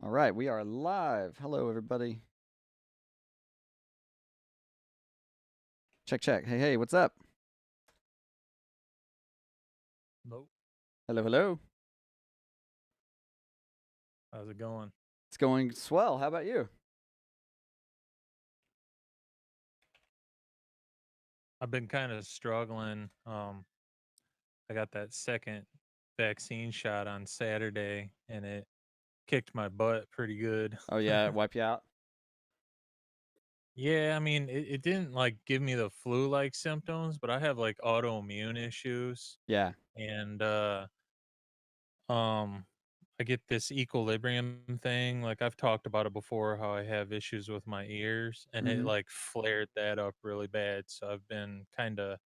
All right, we are live. Hello, everybody. Check, check. Hey, hey, what's up? Hello. Hello, hello. How's it going? It's going swell. How about you? I've been kind of struggling. I got that second vaccine shot on Saturday and it kicked my butt pretty good. Oh, yeah, wipe you out. Yeah, I mean, it didn't like give me the flu like symptoms, but I have like autoimmune issues Yeah. and um I get this equilibrium thing. Like I've talked about it before how I have issues with my ears and it Mm-hmm. like flared that up really bad. So I've been kind of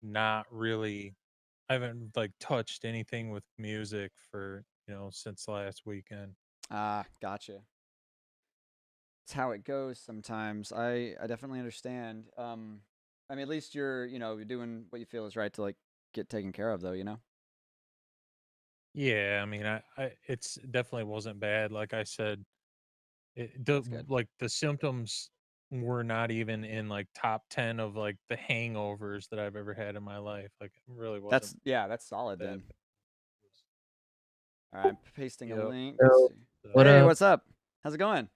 not really I haven't like touched anything with music for, since last weekend. Ah, gotcha. It's how it goes sometimes. I definitely understand. I mean, at least you're doing what you feel is right to like get taken care of, though. Yeah, I mean, I it's definitely wasn't bad. Like I said, That's good. like the symptoms were not even in like top 10 of like the hangovers that I've ever had in my life. Like it really wasn't Yeah, that's solid that then. bad. All right, I'm pasting a Yep. link. Let's So, see. what So Hey, up? what's up? How's it going?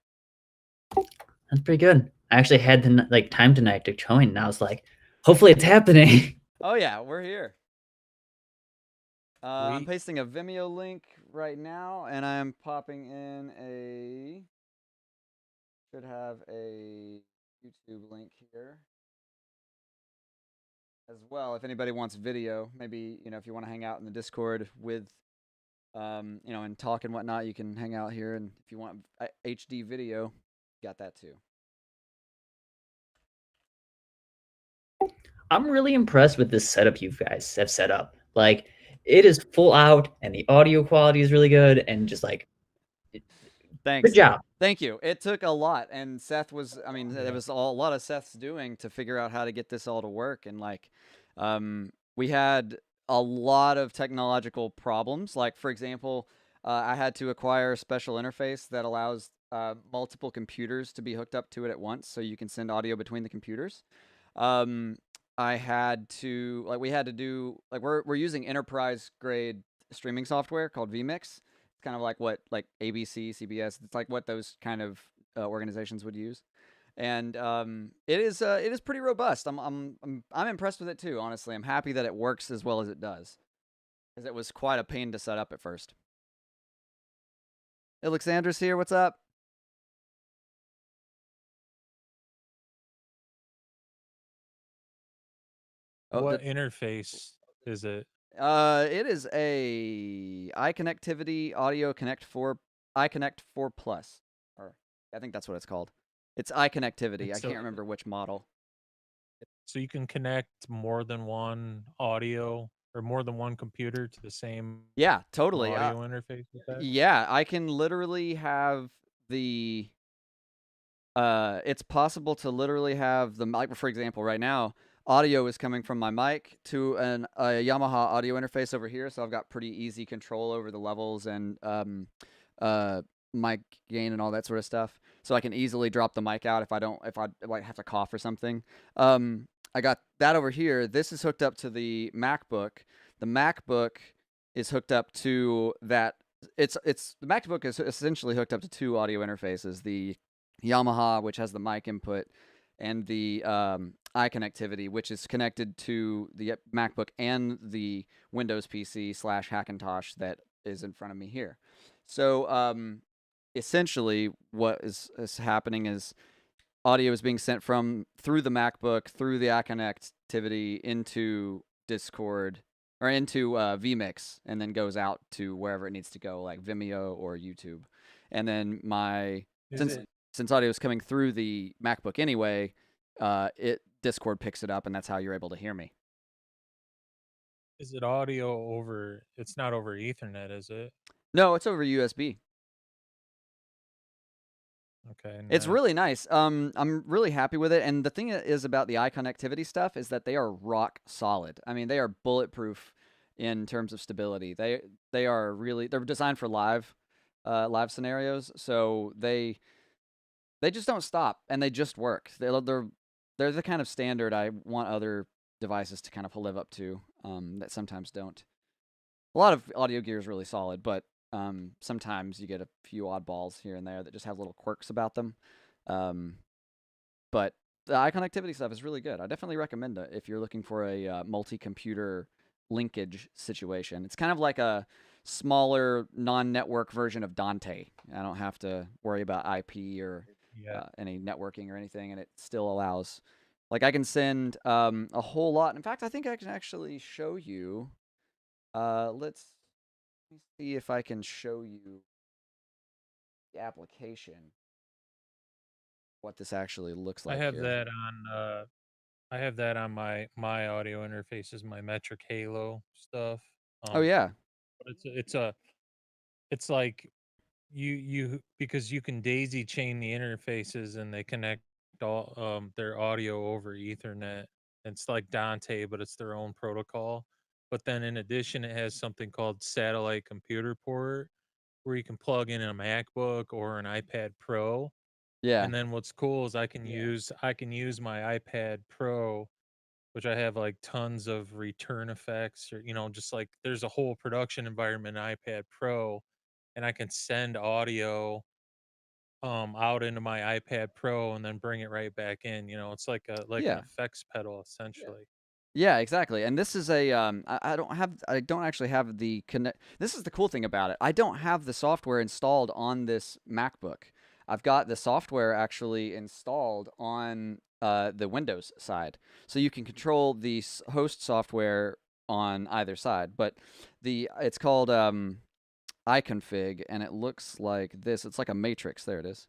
That's pretty good. I actually had like time tonight to join, and I was like, hopefully it's happening. Oh yeah, we're here. I'm we pasting a Vimeo link right now, and I'm popping in should have a YouTube link here as well. If anybody wants video, maybe if you want to hang out in the Discord with and talk and whatnot, you can hang out here. And if you want HD video, got that too. I'm really impressed with this setup you guys have set up. Like, it is full out, and the audio quality is really good, and just like, good Thanks. job. Thank you. It took a lot, and I mean, it yeah. was a lot of Seth's doing to figure out how to get this all to work. And like, we had a lot of technological problems. Like, for example, I had to acquire a special interface that allows multiple computers to be hooked up to it at once, so you can send audio between the computers. Um, I had to like we had to do like we're using enterprise grade streaming software called vMix. It's kind of like what like ABC, CBS. It's like what those kind of organizations would use, and it is pretty robust. I'm impressed with it too. Honestly, I'm happy that it works as well as it does, because it was quite a pain to set up at first. Alexandra's here. What's up? Oh, What interface is it? it is a iConnectivity Audio Connect 4 iConnect 4 Plus, or I think that's what it's called. It's iConnectivity. It's I can't so remember which model. so you can connect more than one audio or more than one computer to the same Yeah, totally. audio interface with that? Yeah, I can literally have the. It's possible to literally have the mic. For example, right now, audio is coming from my mic to a Yamaha audio interface over here, so I've got pretty easy control over the levels and uh, mic gain and all that sort of stuff. So I can easily drop the mic out if I like have to cough or something. I got that over here. This is hooked up to the MacBook. The MacBook is hooked up to that. It's the MacBook is essentially hooked up to two audio interfaces: the Yamaha, which has the mic input, and the iConnectivity, which is connected to the MacBook and the Windows PC / Hackintosh that is in front of me here. So essentially, what is happening is audio is being sent from through the MacBook through the iConnectivity into Discord or into vMix, and then goes out to wherever it needs to go, like Vimeo or YouTube. And then Is since it since audio is coming through the MacBook anyway, it Discord picks it up, and that's how you're able to hear me. is it audio over it's not over Ethernet, is it? No, it's over USB. Okay, It's nice. really nice. I'm really happy with it. And the thing is about the iConnectivity stuff is that they are rock solid. I mean, they are bulletproof in terms of stability. They're designed for live. live scenarios. So they just don't stop, and they just work. They're the kind of standard I want other devices to kind of live up to, that sometimes don't. A lot of audio gear is really solid, but sometimes you get a few oddballs here and there that just have little quirks about them. But the eye connectivity stuff is really good. I definitely recommend it if you're looking for a multi-computer linkage situation. It's kind of like a smaller non-network version of Dante. I don't have to worry about IP or Yeah. any networking or anything, and it still allows. Like I can send a whole lot. In fact, I think I can actually show you. Let me see if I can show you the application, what this actually looks I like have here. that on I have that on my audio interfaces, my Metric Halo stuff. Oh yeah, But it's like you because you can daisy chain the interfaces and they connect all their audio over Ethernet. It's like Dante, but it's their own protocol. But then in addition, it has something called satellite computer port where you can plug in a MacBook or an iPad Pro. yeah, And then what's cool is I can use my iPad Pro, which I have like tons of return effects, or just like there's a whole production environment in iPad Pro, and I can send audio out into my iPad Pro and then bring it right back in. It's like an yeah. effects pedal essentially. Yeah, exactly. And this is a I don't actually have the connect. This is the cool thing about it. I don't have the software installed on this MacBook. I've got the software actually installed on the Windows side, so you can control the host software on either side. But it's called iConfig, and it looks like this. It's like a matrix. There it is.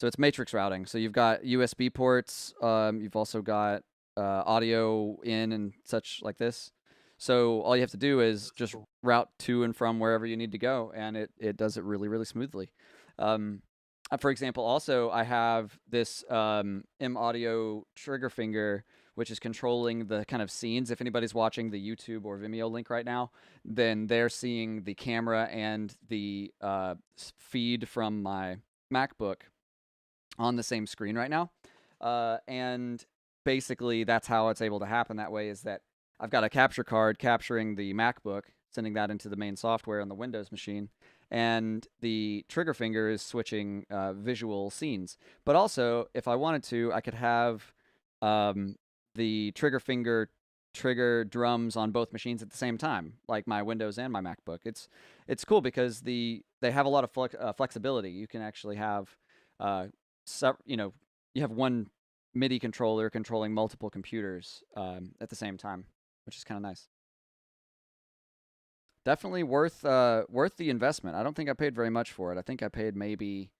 So it's matrix routing. So you've got USB ports. You've also got audio in and such like this. So all you have to do is That's just cool. route to and from wherever you need to go, and it does it really really smoothly. Um, for example, also I have this M Audio trigger finger, which is controlling the kind of scenes. If anybody's watching the YouTube or Vimeo link right now, then they're seeing the camera and the feed from my MacBook on the same screen right now. And basically, that's how it's able to happen that way is that I've got a capture card capturing the MacBook, sending that into the main software on the Windows machine, and the trigger finger is switching visual scenes. But also, if I wanted to, I could have the trigger finger trigger drums on both machines at the same time, like my Windows and my MacBook. It's cool because they have a lot of flexibility. You can actually have uh, you have one MIDI controller controlling multiple computers at the same time, which is kind of nice. Definitely worth the investment. I don't think I paid very much for it. I think I paid maybe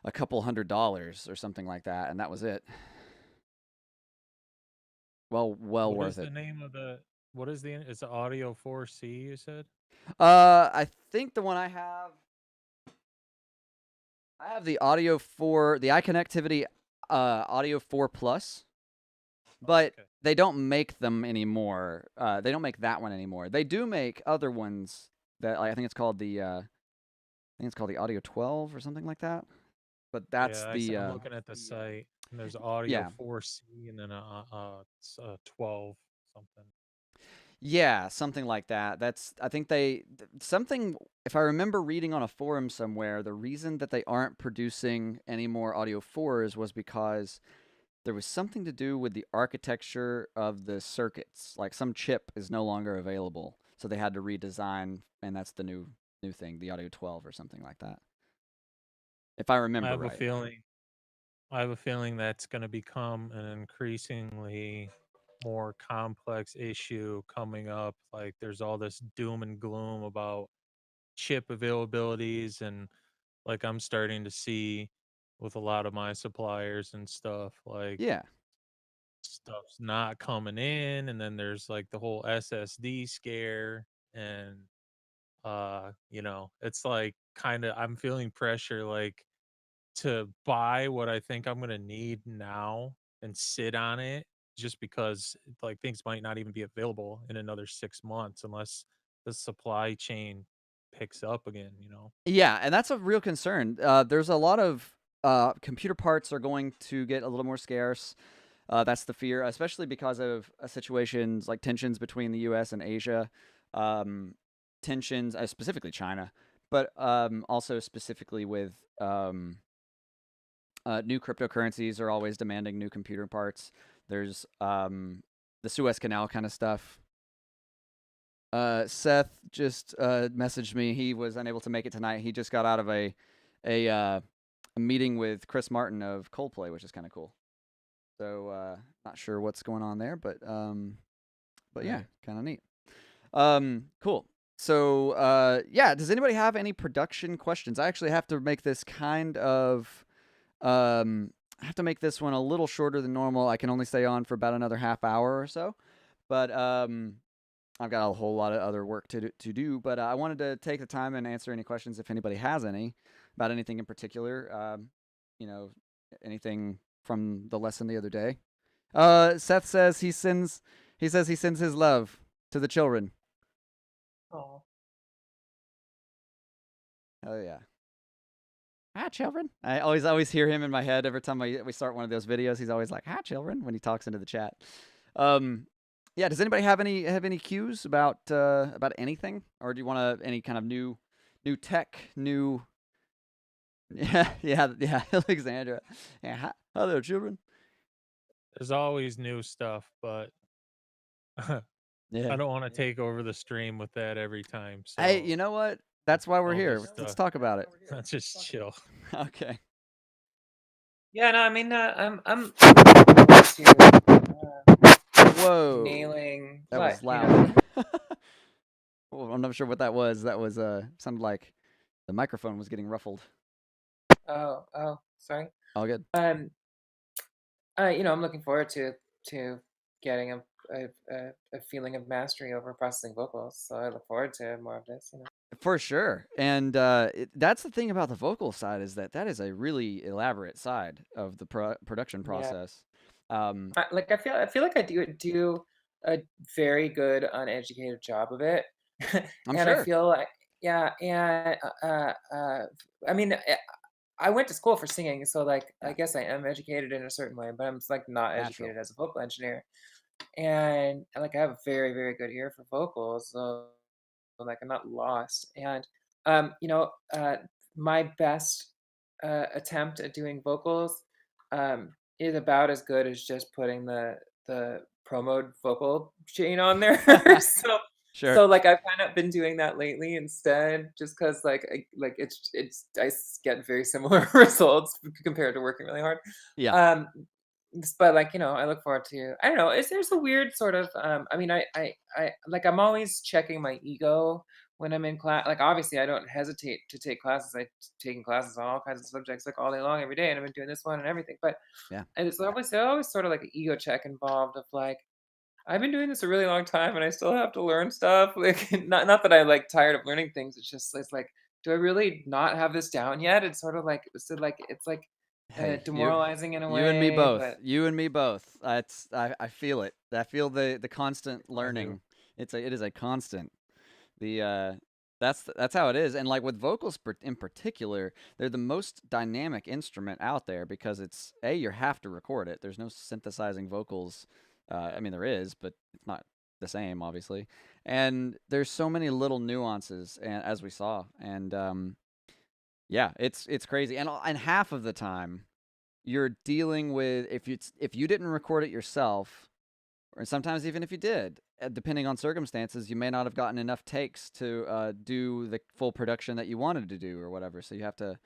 a couple $100 or something like that, and that was it. Well What worth is the it. name of the what is the it's the Audio 4C you said? I think the one I have the Audio 4, the iConnectivity Audio 4 Plus, Oh, but okay. they don't make them anymore. They don't make that one anymore. They do make other ones that I think it's called the Audio 12 or something like that. But that's Yeah, the I'm looking at the site and there's Audio yeah. 4C and then a 12 something. Yeah, something like that. That's I think something if I remember reading on a forum somewhere, the reason that they aren't producing any more Audio 4s was because there was something to do with the architecture of the circuits. Like some chip is no longer available, so they had to redesign, and that's the new thing, the Audio 12 or something like that. If I I remember have a right. feeling I have a feeling that's going to become an increasingly more complex issue coming up. Like there's all this doom and gloom about chip availabilities, and like I'm starting to see with a lot of my suppliers and stuff, like Yeah. stuff's not coming in, and then there's like the whole SSD scare, and it's like kind of I'm feeling pressure like to buy what I think I'm gonna need now and sit on it just because like things might not even be available in another 6 months unless the supply chain picks up again, you know. Yeah, and that's a real concern. There's a lot of computer parts are going to get a little more scarce. That's the fear, especially because of situations like tensions between the U.S. and Asia, tensions, specifically China, but also specifically with new cryptocurrencies are always demanding new computer parts. There's the Suez Canal kind of stuff. Seth just messaged me. He was unable to make it tonight. He just got out of a meeting with Chris Martin of Coldplay, which is kind of cool. So not sure what's going on there, but yeah, Right. kind of neat. Cool. So yeah, does anybody have any production questions? I actually have to make this kind of I have to make this one a little shorter than normal. I can only stay on for about another half hour or so, but I've got a whole lot of other work to do. But I wanted to take the time and answer any questions if anybody has any about anything in particular. You know, anything from the lesson the other day. Seth says he sends his love to the children. Oh, Oh yeah. Hi, children. I always hear him in my head every time we start one of those videos. He's always like, "Hi, children," when he talks into the chat. Yeah. Does anybody have any cues about anything, or do you want any kind of new tech, new? Yeah, Alexandra. Yeah, hi there, children. There's always new stuff, but I Yeah. don't want to take over the stream with that every time. So Hey, you know what? That's why we're I'll here. just, Let's talk about it. let's just chill. Okay. yeah. No, I mean, I'm to Whoa. nailing That was what, you loud. know? Well, I'm not sure what that was. That was sounded like the microphone was getting ruffled. Oh, sorry. All good. You know, I'm looking forward to getting a feeling of mastery over processing vocals. So I look forward to more of this. You know. For sure. And that's the thing about the vocal side is that is a really elaborate side of the production Yeah. process. Like I feel like I do a very good uneducated job of it, I'm and I sure. feel like yeah, and I mean. I went to school for singing, so like I Yeah. guess I am educated in a certain way, but I'm like not Natural. educated as a vocal engineer. And like I have a very, very good ear for vocals, so like I'm not lost. And you know, my best attempt at doing vocals is about as good as just putting the promo vocal chain on there. so Sure. so like I've kind of been doing that lately instead, just because like I get very similar results compared to working really hard. Yeah. But like, you know, I look forward to, I don't know, there's a weird sort of I mean I like I'm always checking my ego when I'm in class. Like obviously I don't hesitate to take classes. I've taken classes on all kinds of subjects like all day long every day, and I've been doing this one and everything. But Yeah. and it's always sort of like an ego check involved of like I've been doing this a really long time and I still have to learn stuff. Like not that I'm like tired of learning things. It's like, do I really not have this down yet? It's sort of like it's like Hey, demoralizing in a you and me way, both. but You and me both. I feel it. I feel the constant I do. learning. It is a constant. The that's how it is. And like with vocals in particular, they're the most dynamic instrument out there because it's you have to record it. There's no synthesizing vocals. I mean there is, but it's not the same obviously. And there's so many little nuances and as we saw. And yeah, it's crazy. And half of the time you're dealing with if you didn't record it yourself, or sometimes even if you did, depending on circumstances, you may not have gotten enough takes to do the full production that you wanted to do or whatever. So you have to,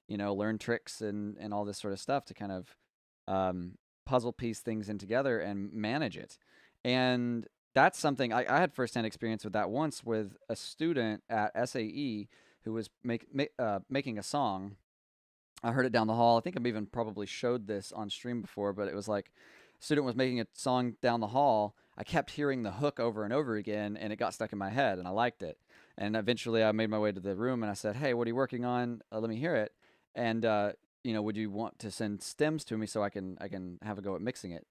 learn tricks and all this sort of stuff to kind of puzzle piece things in together and manage it. And that's something I had firsthand experience with that once with a student at SAE who was making a song. I heard it down the hall. I think I've even probably showed this on stream before, but it was like a student was making a song down the hall. I kept hearing the hook over and over again, and it got stuck in my head, and I liked it. And eventually I made my way to the room, and I said, hey, what are you working on? Let me hear it. And, would you want to send stems to me so I can have a go at mixing it?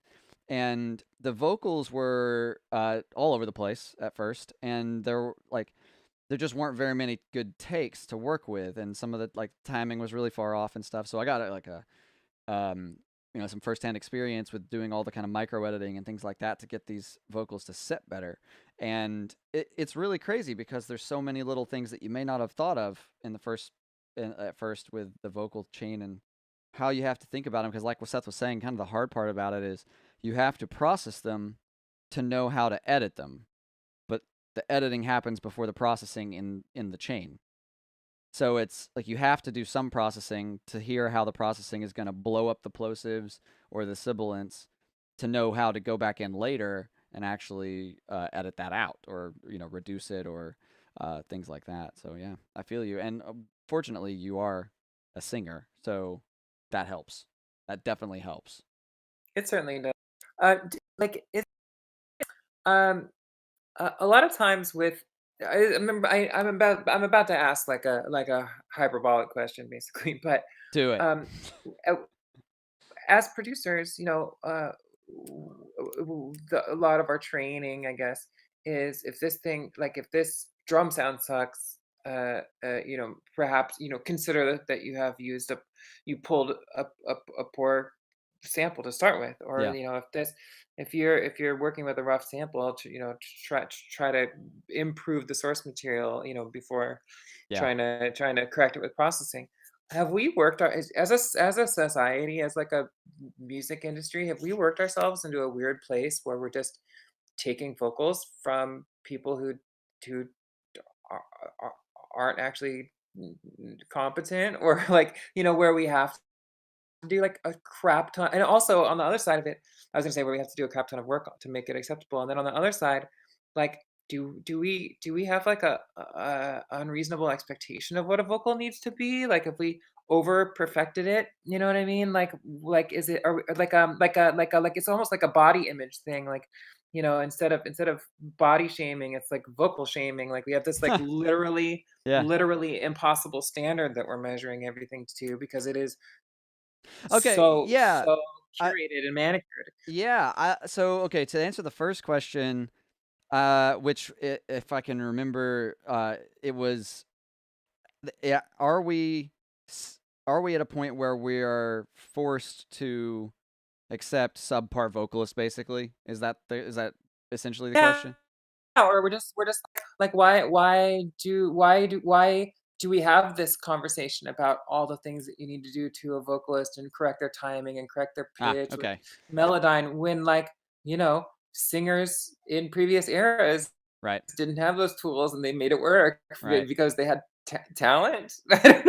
And the vocals were all over the place at first, and there were like there just weren't very many good takes to work with, and some of the like timing was really far off and stuff. So I got like a some firsthand experience with doing all the kind of micro editing and things like that to get these vocals to sit better. And it's really crazy because there's so many little things that you may not have thought of at first with the vocal chain and how you have to think about them. Because like what Seth was saying, kind of the hard part about it is you have to process them to know how to edit them. But the editing happens before the processing in the chain. So it's like you have to do some processing to hear how the processing is going to blow up the plosives or the sibilants to know how to go back in later and actually edit that out or reduce it or things like that. So yeah, I feel you. And fortunately, you are a singer, so that helps. That definitely helps. It certainly does. Like it. A lot of times with I remember I'm about to ask like a hyperbolic question basically, but Do it. um, uh, as producers, a lot of our training, I guess, is if this thing, like if this drum sound sucks, perhaps consider that you pulled a poor sample to start with, or Yeah. if you're working with a rough sample to try to improve the source material before Yeah. trying to correct it with processing. Have we worked as a society, as like a music industry, have we worked ourselves into a weird place where we're just taking vocals from people who are, are, aren't actually competent, or like where we have to do like a crap ton, and also on the other side of it, I was gonna say where we have to do a crap ton of work to make it acceptable, and then on the other side, like do we have like a unreasonable expectation of what a vocal needs to be? Like if we over perfected it, you know what I mean? Like is it like it's almost like a body image thing, like instead of body shaming, it's like vocal shaming. Like we have this like literally Yeah. literally impossible standard that we're measuring everything to, because it is Okay. so Yeah. so I curated and manicured. yeah. So okay, to answer the first question, which if I can remember, it was yeah. Are we at a point where we are forced to accept subpar vocalists? Basically, is that essentially the Yeah, question? or we're just like, why do we have this conversation about all the things that you need to do to a vocalist and correct their timing and correct their Ah, pitch with okay, Melodyne, when singers in previous eras right. didn't have those tools and they made it work Right. because they had talent?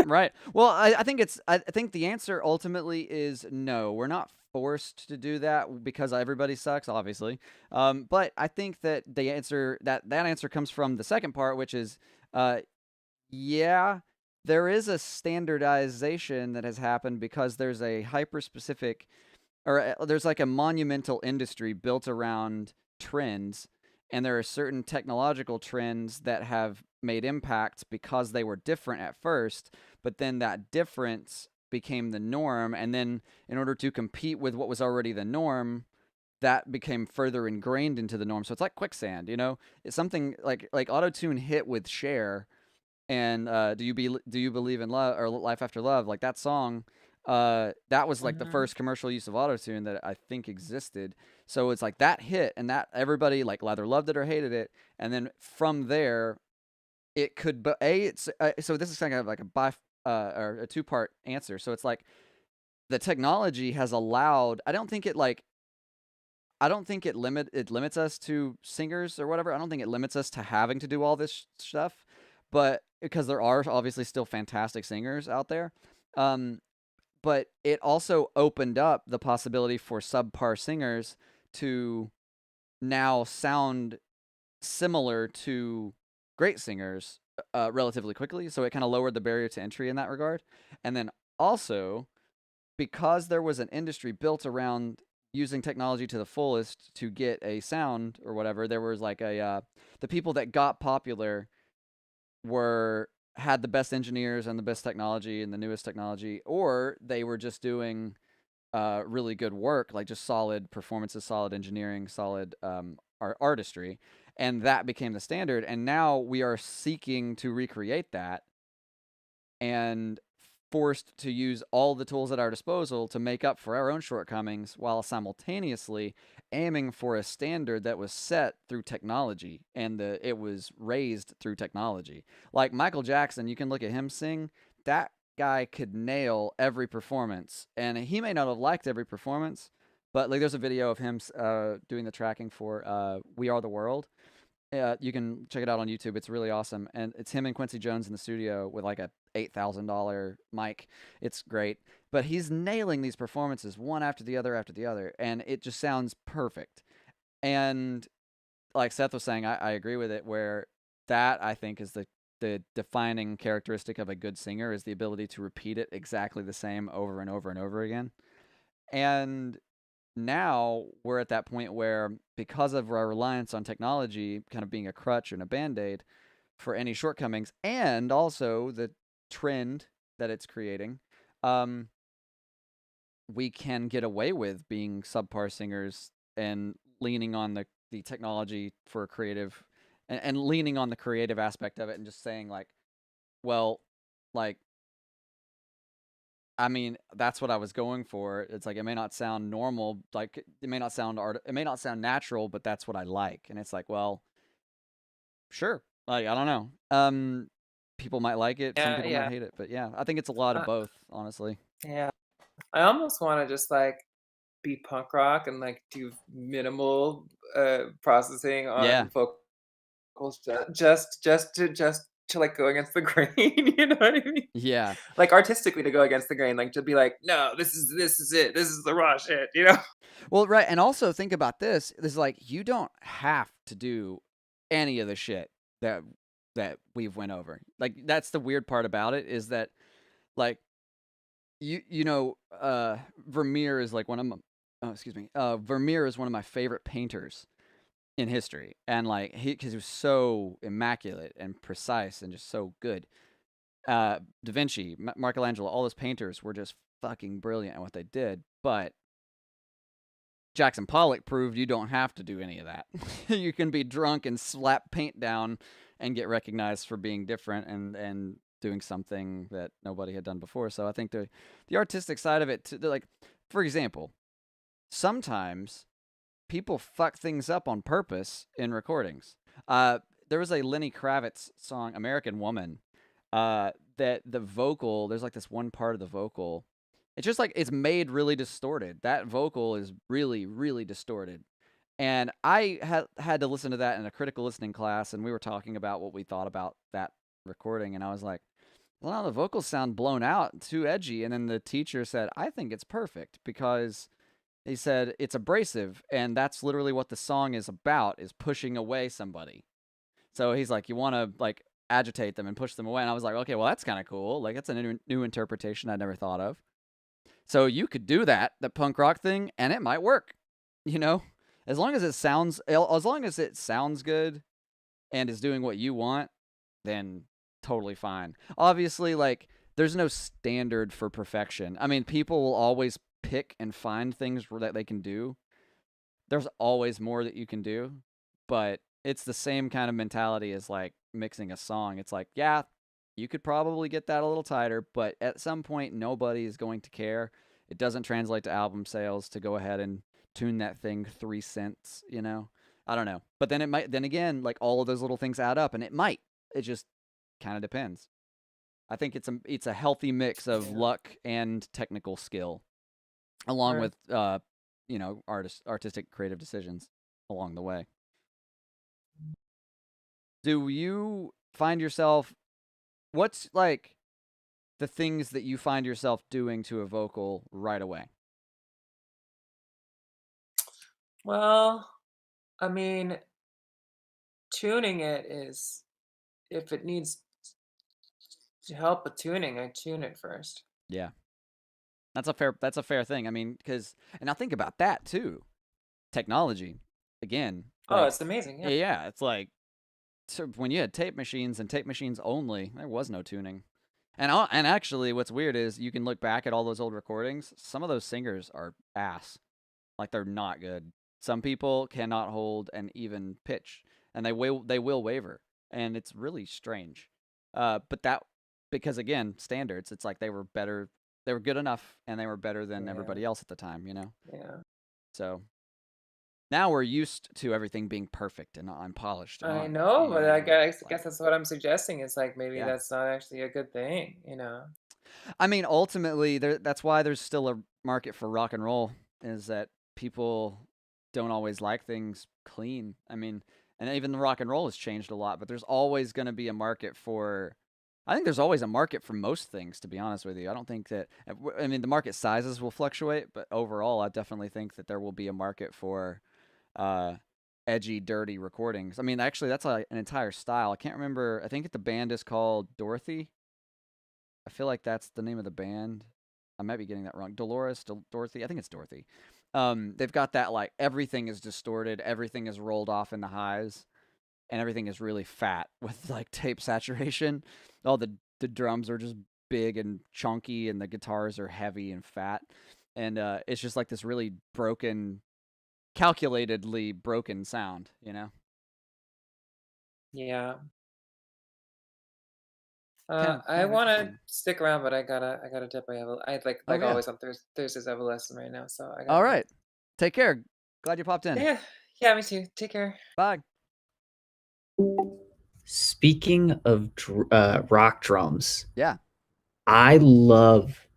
Right. Well, I think I think the answer ultimately is no. We're not forced to do that because everybody sucks, obviously. But I think that that answer comes from the second part, which is, yeah, there is a standardization that has happened because there's a hyper specific, or there's like a monumental industry built around trends, and there are certain technological trends that have made impacts because they were different at first, but then that difference became the norm, and then in order to compete with what was already the norm, that became further ingrained into the norm. So it's like quicksand, it's something like autotune hit with Cher, and do you believe in love, or Life After Love, like that song, that was like the Mhm. first commercial use of autotune that I think existed. So it's like that hit, and that everybody like either loved it or hated it, and then from there it could, but it's so this is kind of like or a two-part answer. So it's like the technology has allowed, I don't think it limits us to singers or whatever. I don't think it limits us to having to do all this stuff, but because there are obviously still fantastic singers out there. Um, but it also opened up the possibility for subpar singers to now sound similar to great singers relatively quickly. So it kind of lowered the barrier to entry in that regard. And then also, because there was an industry built around using technology to the fullest to get a sound or whatever, there was like the people that got popular had the best engineers and the best technology and the newest technology, or they were just doing really good work, like just solid performances, solid engineering, solid artistry. and that became the standard. And now we are seeking to recreate that, and forced to use all the tools at our disposal to make up for our own shortcomings, while simultaneously aiming for a standard that was set through technology, and it was raised through technology. Like Michael Jackson, you can look at him sing. That guy could nail every performance, and he may not have liked every performance, but like there's a video of him doing the tracking for "We Are the World." You can check it out on YouTube. It's really awesome, and it's him and Quincy Jones in the studio with like a $8,000 mic. It's great, but he's nailing these performances one after the other, and it just sounds perfect. And like Seth was saying, I agree with it. Where that I think is the defining characteristic of a good singer is the ability to repeat it exactly the same over and over and over again. And now we're at that point where, because of our reliance on technology kind of being a crutch and a band-aid for any shortcomings, and also the trend that it's creating, we can get away with being subpar singers and leaning on the technology for creative, and leaning on the creative aspect of it, and just saying like, well, like, I mean, that's what I was going for. It's like, it may not sound normal, like it may not sound it may not sound natural, but that's what I like. And it's like, well, sure. Like, I don't know. People might like it, some Yeah, people might hate it, but yeah, I think it's a lot of uh, both, honestly. yeah. I almost want to just like be punk rock and like do minimal processing Yeah. on vocals, just to like go against the grain. You know what I mean? Yeah. Like artistically to go against the grain, like to be like, no, this is it. This is the raw shit. You know? Well, right, and also think about this. This is like, you don't have to do any of the shit that we've went over. Like, that's the weird part about it, is that like Vermeer is like one of my Vermeer is one of my favorite painters in history, and like because he was so immaculate and precise and just so good. Da Vinci, Michelangelo, all those painters were just fucking brilliant at what they did, but Jackson Pollock proved you don't have to do any of that. You can be drunk and slap paint down and get recognized for being different and doing something that nobody had done before. So I think the artistic side of it, like, for example, sometimes people fuck things up on purpose in recordings. There was a Lenny Kravitz song, American Woman, that the vocal, there's like this one part of the vocal, it's just like it's made really distorted. That vocal is really, really distorted. And I had to listen to that in a critical listening class, and we were talking about what we thought about that recording, and I was like, well, the vocals sound blown out, too edgy. And then the teacher said, I think it's perfect, because he said it's abrasive, and that's literally what the song is about, is pushing away somebody. So he's like, you want to like agitate them and push them away. And I was like, okay, well, that's kind of cool. Like, that's a new interpretation I'd never thought of. So you could do that, the punk rock thing, and it might work, as long as it sounds good and is doing what you want, then totally fine. Obviously, like, there's no standard for perfection. I mean, people will always pick and find things that they can do. There's always more that you can do, but it's the same kind of mentality as like mixing a song. It's like, yeah, you could probably get that a little tighter, but at some point, nobody is going to care. It doesn't translate to album sales to go ahead and tune that thing 3 cents, I don't know. But then then again, like, all of those little things add up, and it might. It just kind of depends. I think it's a healthy mix of luck and technical skill, along with artistic creative decisions along the way. Do you find yourself, what's like the things that you find yourself doing to a vocal right away? Well, I mean, tuning it is, if it needs to help with tuning, I tune it first. Yeah. That's a fair thing. I mean, and now think about that too. Technology, again. Oh, Like, it's amazing. Yeah. yeah, it's like, so when you had tape machines and tape machines only, there was no tuning. And actually, what's weird is you can look back at all those old recordings. Some of those singers are ass. Like, they're not good. Some people cannot hold an even pitch. and they will waver, and it's really strange. But that because again standards, it's like they were good enough, and they were better than Yeah. everybody else at the time, you know. Yeah. So now we're used to everything being perfect and polished and I on. know, but I And guess, like, that's what I'm suggesting. Is like maybe yeah. that's not actually a good thing, you know? I mean, ultimately, that's why there's still a market for rock and roll, is that people don't always like things clean. I mean, and even the rock and roll has changed a lot, but there's always going to be a market for. I think there's always a market for most things, to be honest with you. I don't think that. I mean, the market sizes will fluctuate, but overall, I definitely think that there will be a market for uh, edgy, dirty recordings. I mean, actually, that's an entire style. I can't remember. I think the band is called Dorothy. I feel like that's the name of the band. I might be getting that wrong. Dorothy. I think it's Dorothy. They've got that like everything is distorted, everything is rolled off in the highs, and everything is really fat with like tape saturation. All the drums are just big and chunky, and the guitars are heavy and fat, and it's just like this really broken, calculatedly broken sound, you know. Yeah. Kind I of want to interesting. stick around, but I gotta dip. I like Oh yeah. always on Thursdays I have a lesson right now, so I All gotta go. right. Take care. Glad you popped in. Yeah, yeah, me too. Take care. Bye. Speaking of rock drums, Yeah. I love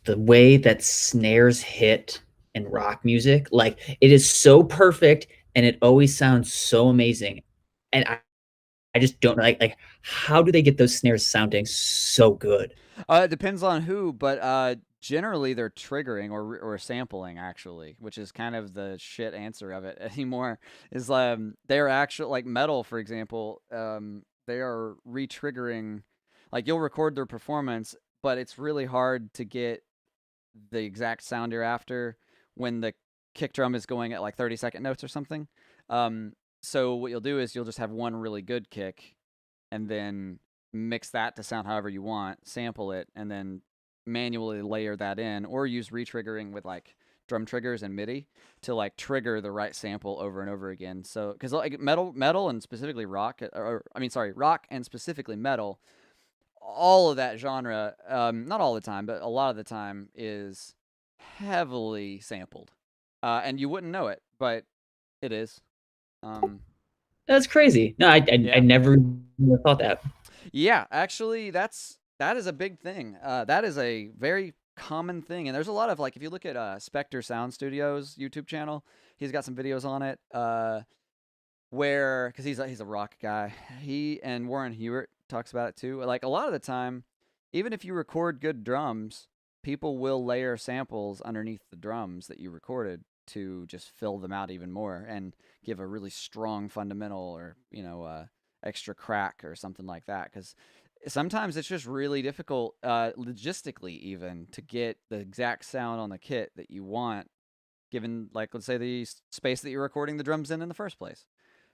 the way that snares hit in rock music. Like it is so perfect and it always sounds so amazing. And I just don't like how do they get those snares sounding so good? It depends on who, but generally they're triggering or sampling actually, which is kind of the shit answer of it anymore. Is they're actually like metal, for example. They are re-triggering. Like you'll record their performance, but it's really hard to get the exact sound you're after when the kick drum is going at like 30-second notes or something. So what you'll do is you'll just have one really good kick, and then mix that to sound however you want, sample it, and then manually layer that in, or use retriggering with like drum triggers and MIDI to like trigger the right sample over and over again. So, because like metal, and specifically rock, rock and specifically metal, all of that genre, not all the time, but a lot of the time is heavily sampled, and you wouldn't know it, but it is. That's crazy. No, I Yeah. never thought that. Yeah, actually, that is a big thing. That is a very common thing, and there's a lot of like if you look at Spectre Sound Studios YouTube channel, he's got some videos on it. Where because he's a rock guy, he and Warren Hewitt talks about it too. Like a lot of the time, even if you record good drums, people will layer samples underneath the drums that you recorded to just fill them out even more and give a really strong fundamental or extra crack or something like that. Because sometimes it's just really difficult, logistically even, to get the exact sound on the kit that you want, given like let's say the space that you're recording the drums in the first place.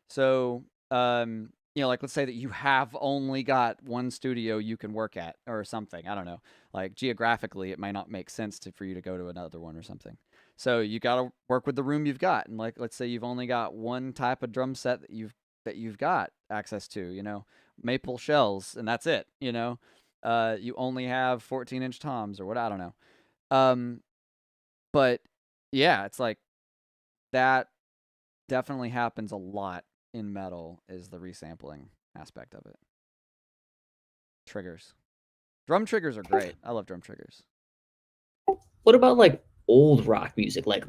So, like let's say that you have only got one studio you can work at or something. I don't know. Like geographically, it might not make sense for you to go to another one or something. So you got to work with the room you've got. And like let's say you've only got one type of drum set that you've got access to, maple shells, and that's it, you only have 14-inch toms or what, I don't know. But yeah, it's like that definitely happens a lot in metal, is the resampling aspect of it. Triggers. Drum triggers are great. I love drum triggers. What about like old rock music, like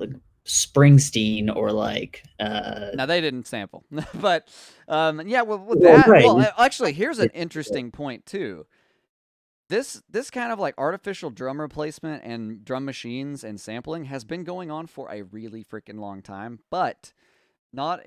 Springsteen or like Now they didn't sample, but yeah, well, with well, that, right. well, actually, here's an interesting point too. This kind of like artificial drum replacement and drum machines and sampling has been going on for a really freaking long time, but not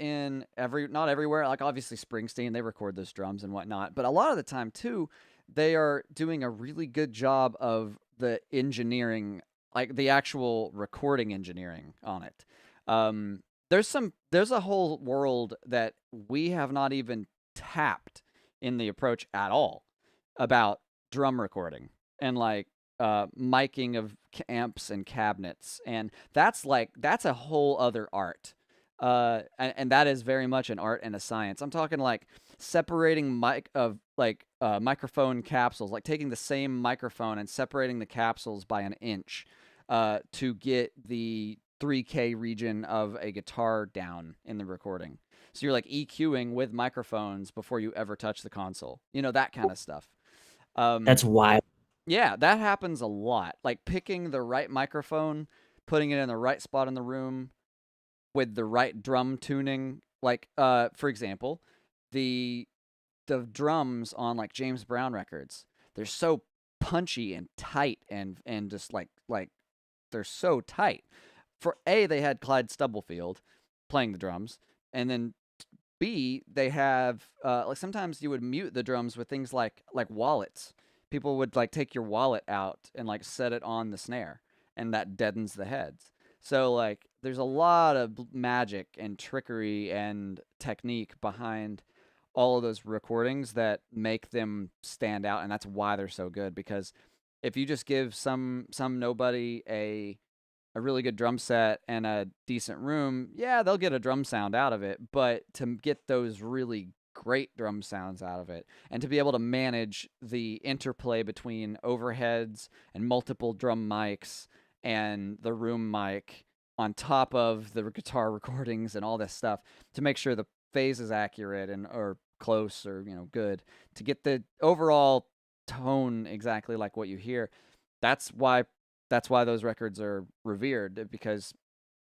everywhere. Like obviously Springsteen, they record those drums and whatnot, but a lot of the time too, they are doing a really good job of the engineering, like the actual recording engineering on it. There's a whole world that we have not even tapped in the approach at all about drum recording and like miking of amps and cabinets, and that's a whole other art. And that is very much an art and a science. I'm talking like separating microphone capsules, like taking the same microphone and separating the capsules by an inch to get the 3K region of a guitar down in the recording. So you're like EQing with microphones before you ever touch the console. You know, that kind of stuff. That's wild. Yeah, that happens a lot. Like picking the right microphone, putting it in the right spot in the room with the right drum tuning. Like, for example, the drums on like James Brown records, they're so punchy and tight and just like they're so tight. For A, they had Clyde Stubblefield playing the drums, and then B, they have like sometimes you would mute the drums with things like wallets. People would like take your wallet out and like set it on the snare, and that deadens the heads. So like there's a lot of magic and trickery and technique behind all of those recordings that make them stand out, and that's why they're so good. Because if you just give some nobody a really good drum set and a decent room, yeah, they'll get a drum sound out of it. But to get those really great drum sounds out of it, and to be able to manage the interplay between overheads and multiple drum mics and the room mic on top of the guitar recordings and all this stuff, to make sure the phase is accurate and or close or good, to get the overall tone exactly like what you hear. That's why those records are revered, because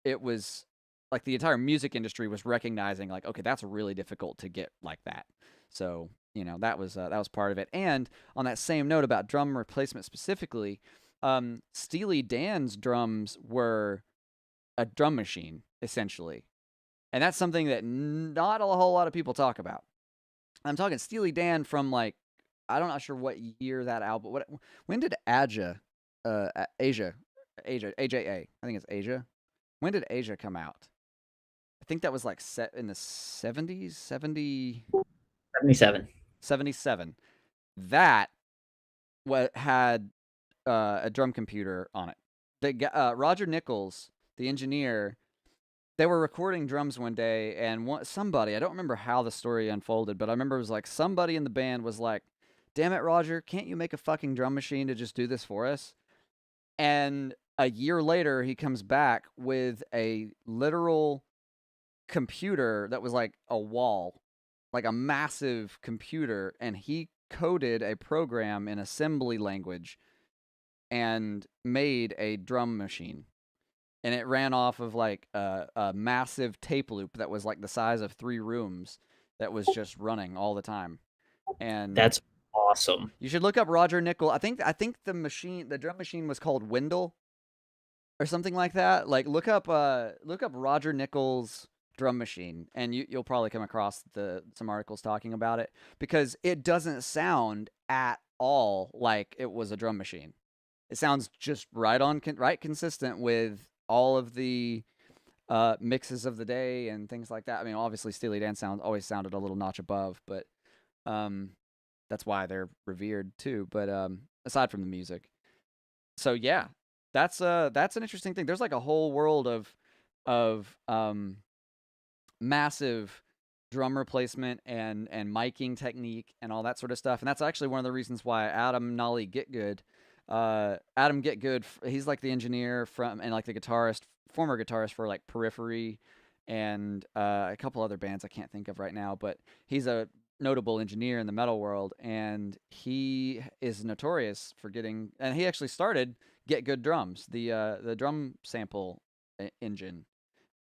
it was like the entire music industry was recognizing like, okay, that's really difficult to get like that. So that was part of it. And on that same note about drum replacement specifically, Steely Dan's drums were a drum machine essentially, and that's something that not a whole lot of people talk about. I'm talking Steely Dan from like, I'm not sure what year that album. When did Aja, Aja, AJA? I think it's Aja. When did Aja come out? I think that was like set in the 70s, 77. 77. That had a drum computer on it. Roger Nichols, the engineer, they were recording drums one day, and somebody, I don't remember how the story unfolded, but I remember it was like somebody in the band was like, damn it, Roger, can't you make a fucking drum machine to just do this for us? And a year later, he comes back with a literal computer that was like a wall, like a massive computer, and he coded a program in assembly language and made a drum machine. And it ran off of like a massive tape loop that was like the size of 3 rooms that was just running all the time. And That's awesome. you should look up Roger Nichols. I think the drum machine was called Windle or something like that. Like look up Roger Nichols drum machine, and you'll probably come across some articles talking about it, because it doesn't sound at all like it was a drum machine. It sounds just right consistent with all of the mixes of the day and things like that. I mean, obviously Steely Dan always sounded a little notch above, but that's why they're revered too. But aside from the music, so yeah, that's an interesting thing. There's like a whole world of massive drum replacement and miking technique and all that sort of stuff. And that's actually one of the reasons why Adam Nolly Getgood, he's like the engineer and like the former guitarist for like Periphery and a couple other bands I can't think of right now, but he's a notable engineer in the metal world, and he is notorious for and he actually started Get Good Drums, the drum sample engine,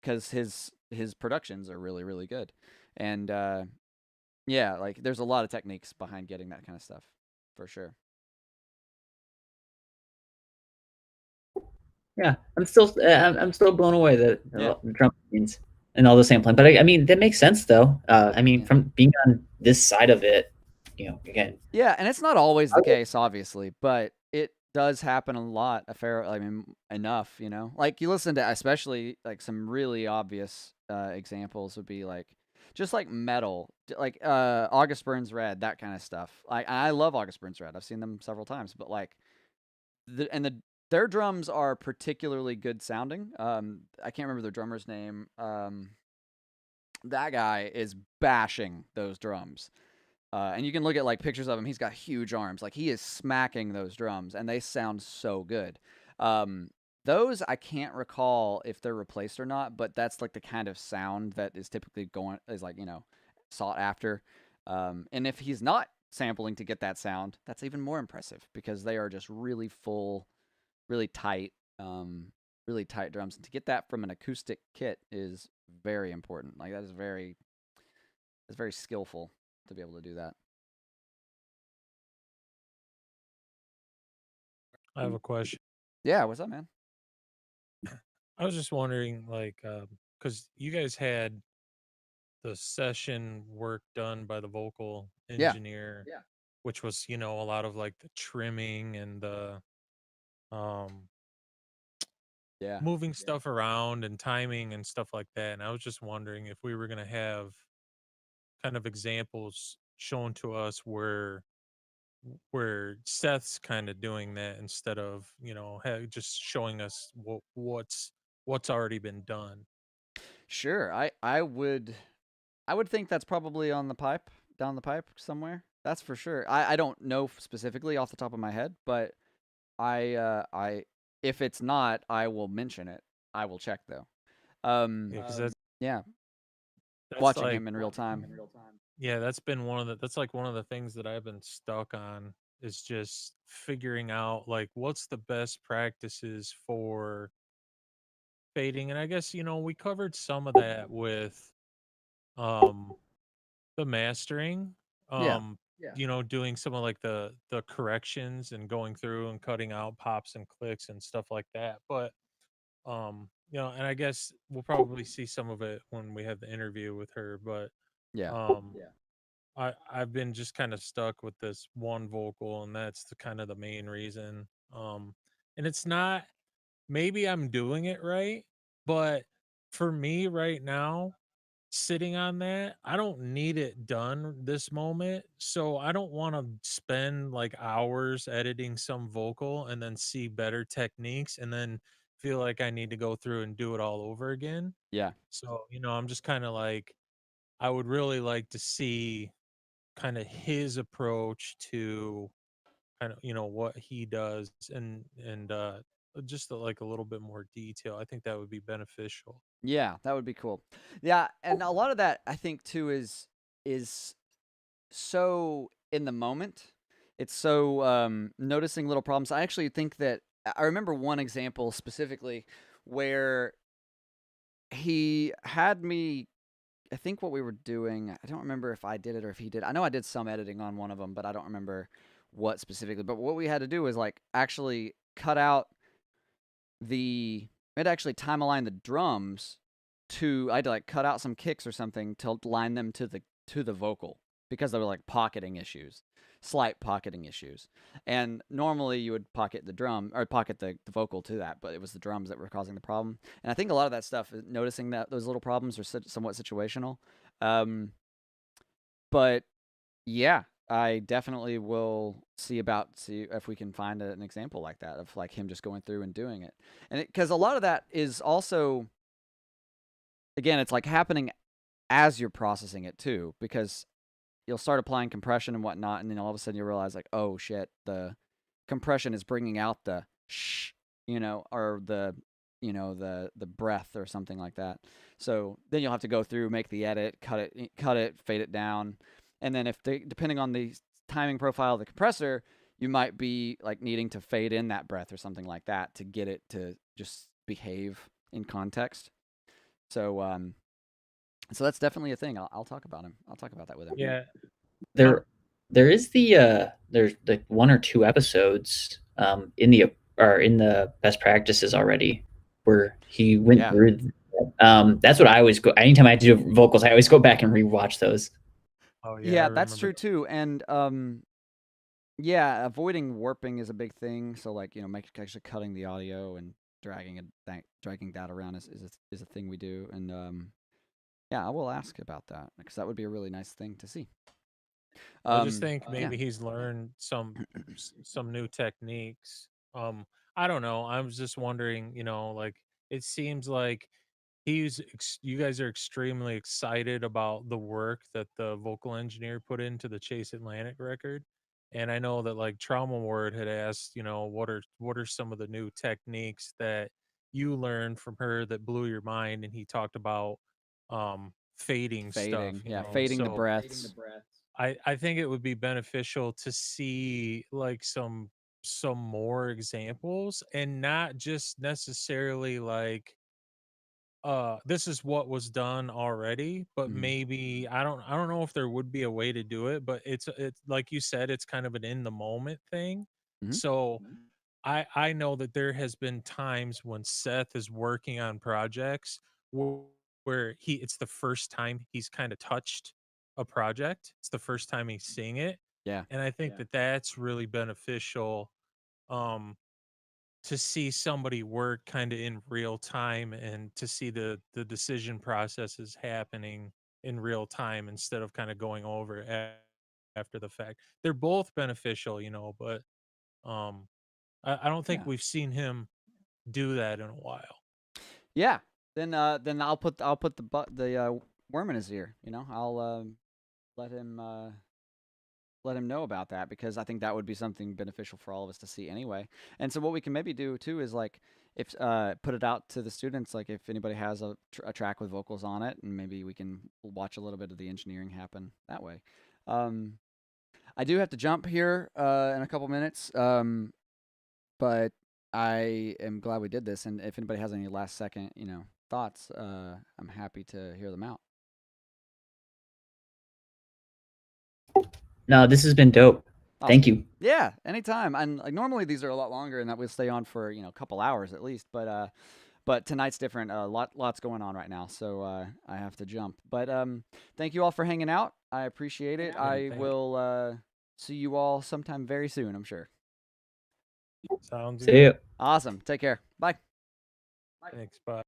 because his productions are really, really good. And yeah, like there's a lot of techniques behind getting that kind of stuff, for sure. Yeah, I'm still blown away that the drum machines and all the sampling. But I mean, that makes sense though. I mean, from being on this side of it, again. Yeah, and it's not always the case, obviously, but it does happen a lot. Enough, Like you listen to, especially like some really obvious examples would be like just like metal, like August Burns Red, that kind of stuff. I love August Burns Red. I've seen them several times, but like their drums are particularly good sounding. I can't remember their drummer's name. that guy is bashing those drums. And you can look at like pictures of him. He's got huge arms. Like he is smacking those drums, and they sound so good. Those I can't recall if they're replaced or not, but that's like the kind of sound that is typically sought after. And if he's not sampling to get that sound, that's even more impressive because they are just really full, really tight, really tight drums. And to get that from an acoustic kit is very important. Like that's very skillful to be able to do that. I have a question. Yeah, what's up, man? I was just wondering, like, because you guys had the session work done by the vocal Yeah. engineer, which was, a lot of like the trimming and the Yeah. moving stuff around and timing and stuff like that. And I was just wondering if we were going to have kind of examples shown to us where Seth's kind of doing that instead of, just showing us what's already been done. Sure. I would think that's probably on the pipe, down the pipe somewhere. That's for sure. I don't know specifically off the top of my head, but I if it's not, I will mention it. I will check though. Yeah, 'cause yeah. that's Watching like him in real time. Yeah, that's been that's like one of the things that I've been stuck on is just figuring out like what's the best practices for fading. And I guess, we covered some of that with um the mastering. Yeah. Doing some of like the corrections and going through and cutting out pops and clicks and stuff like that. But and I guess we'll probably see some of it when we have the interview with her, but Yeah. I've been just kind of stuck with this one vocal, and that's the kind of the main reason. And it's not, maybe I'm doing it right, but for me right now, sitting on that, I don't need it done this moment. So I don't want to spend like hours editing some vocal and then see better techniques and then feel like I need to go through and do it all over again. Yeah. So, I'm just kind of like, I would really like to see kind of his approach to kind of what he does and just like a little bit more detail. I think that would be beneficial. Yeah, that would be cool. Yeah, and a lot of that I think too is so in the moment. It's so noticing little problems. I actually think that I remember one example specifically where he had me, I think what we were doing, I don't remember if I did it or if he did. I know I did some editing on one of them, but I don't remember what specifically. But what we had to do was like actually cut out we had to actually time align the drums I had to like cut out some kicks or something to line them to the vocal because they were like slight pocketing issues. And normally you would pocket the drum or pocket the vocal to that, but it was the drums that were causing the problem. And I think a lot of that stuff is noticing that those little problems are somewhat situational. But yeah, I definitely will see if we can find an example like that of like him just going through and doing it. And because a lot of that is also, again, it's like happening as you're processing it too, because you'll start applying compression and whatnot, and then all of a sudden you realize like, oh shit, the compression is bringing out the shh, or the breath or something like that. So then you'll have to go through, make the edit, cut it, fade it down. And then depending on the timing profile of the compressor, you might be like needing to fade in that breath or something like that to get it to just behave in context. So so that's definitely a thing. I'll talk about him. I'll talk about that with him. Yeah. There is there's like 1 or 2 episodes in the best practices already where he went through. That's what I always go. Anytime I do vocals, I always go back and rewatch those. Oh yeah, that's true too. And yeah, avoiding warping is a big thing. So like actually cutting the audio and dragging that around is a thing we do. And yeah, I will ask about that because that would be a really nice thing to see. I just think maybe he's learned some new techniques. I don't know. I was just wondering, like it seems like you guys are extremely excited about the work that the vocal engineer put into the Chase Atlantic record. And I know that like Trauma Ward had asked, what are some of the new techniques that you learned from her that blew your mind? And he talked about fading stuff, Fading, yeah, fading the So breaths. I think it would be beneficial to see like some more examples, and not just necessarily like this is what was done already, but Mhm. maybe I don't know if there would be a way to do it, but it's like you said, it's kind of an in the moment thing. Mhm. So I know that there has been times when Seth is working on projects wh- where it's the first time he's kind of touched a project. It's the first time he's seeing it. Yeah. And I think that that's really beneficial um to see somebody work kind of in real time, and to see the decision processes happening in real time instead of kind of going over it after the fact. They're both beneficial, but um I don't think Yeah. we've seen him do that in a while. Yeah. Then I'll put the worm in his ear. I'll let him know about that, because I think that would be something beneficial for all of us to see anyway. And so what we can maybe do too is like, if put it out to the students, like if anybody has a track with vocals on it, and maybe we can watch a little bit of the engineering happen that way. Um, I do have to jump here in a couple minutes, but I am glad we did this. And if anybody has any last second, thoughts, I'm happy to hear them out. No, this has been dope. Thank Awesome. you. Yeah, anytime. And like normally these are a lot longer, and that we'll stay on for a couple hours at least. But tonight's different. Lots going on right now, so I have to jump. But thank you all for hanging out. I appreciate it. Yeah, I thank- will see you all sometime very soon, I'm sure. Sounds See good. you. Awesome. Take care. Bye. Thanks. Bye.